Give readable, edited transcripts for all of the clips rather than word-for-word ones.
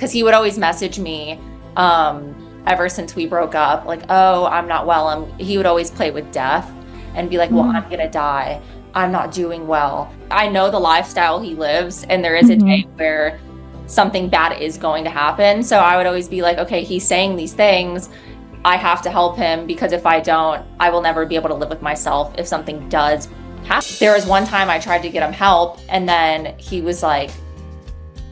because he would always message me ever since we broke up, like, oh, I'm not well. He would always play with death and be like, well, I'm gonna die. I'm not doing well. I know the lifestyle he lives, and there is a day where something bad is going to happen. So I would always be like, okay, he's saying these things. I have to help him, because if I don't, I will never be able to live with myself if something does happen. There was one time I tried to get him help, and then he was like,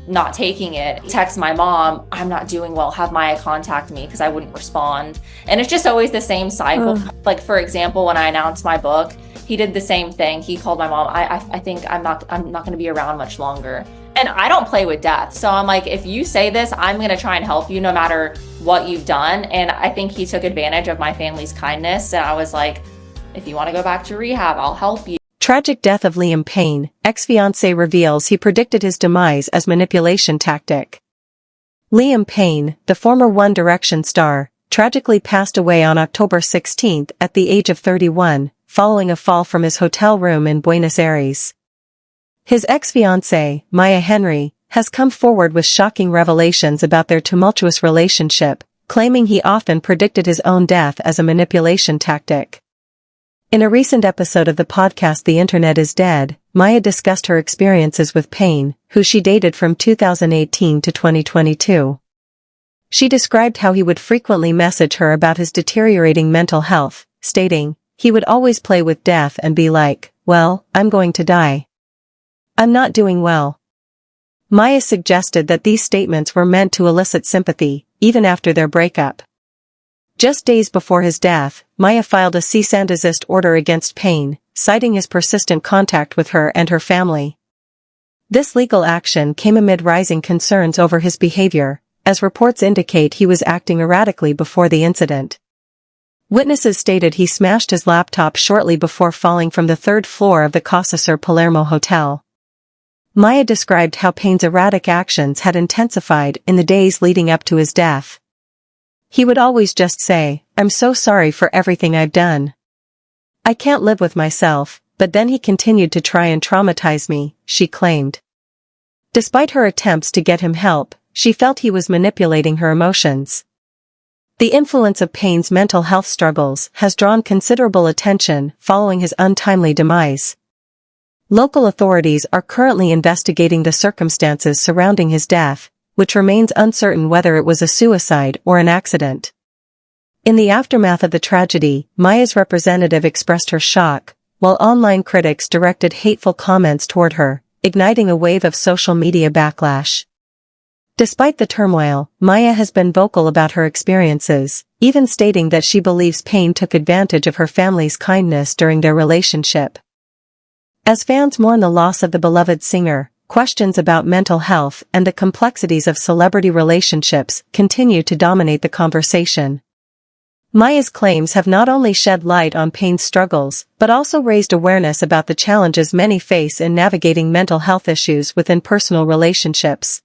not taking it. Text my mom, I'm not doing well, have Maya contact me, because I wouldn't respond. And it's just always the same cycle. Like, for example, when I announced my book, he did the same thing. He called my mom, I think I'm not going to be around much longer. And I don't play with death. So I'm like, if you say this, I'm going to try and help you no matter what you've done. And I think he took advantage of my family's kindness. And I was like, if you want to go back to rehab, I'll help you. Tragic death of Liam Payne, ex-fiancée reveals he predicted his demise as manipulation tactic. Liam Payne, the former One Direction star, tragically passed away on October 16 at the age of 31, following a fall from his hotel room in Buenos Aires. His ex-fiancée, Maya Henry, has come forward with shocking revelations about their tumultuous relationship, claiming he often predicted his own death as a manipulation tactic. In a recent episode of the podcast The Internet is Dead, Maya discussed her experiences with Payne, who she dated from 2018 to 2022. She described how he would frequently message her about his deteriorating mental health, stating, he would always play with death and be like, well, I'm going to die. I'm not doing well. Maya suggested that these statements were meant to elicit sympathy, even after their breakup. Just days before his death, Maya filed a cease-and-desist order against Payne, citing his persistent contact with her and her family. This legal action came amid rising concerns over his behavior, as reports indicate he was acting erratically before the incident. Witnesses stated he smashed his laptop shortly before falling from the third floor of the Casa Sur Palermo hotel. Maya described how Payne's erratic actions had intensified in the days leading up to his death. He would always just say, I'm so sorry for everything I've done. I can't live with myself, but then he continued to try and traumatize me, she claimed. Despite her attempts to get him help, she felt he was manipulating her emotions. The influence of Payne's mental health struggles has drawn considerable attention following his untimely demise. Local authorities are currently investigating the circumstances surrounding his death, which remains uncertain whether it was a suicide or an accident. In the aftermath of the tragedy, Maya's representative expressed her shock, while online critics directed hateful comments toward her, igniting a wave of social media backlash. Despite the turmoil, Maya has been vocal about her experiences, even stating that she believes Payne took advantage of her family's kindness during their relationship. As fans mourn the loss of the beloved singer, questions about mental health and the complexities of celebrity relationships continue to dominate the conversation. Maya's claims have not only shed light on Payne's struggles, but also raised awareness about the challenges many face in navigating mental health issues within personal relationships.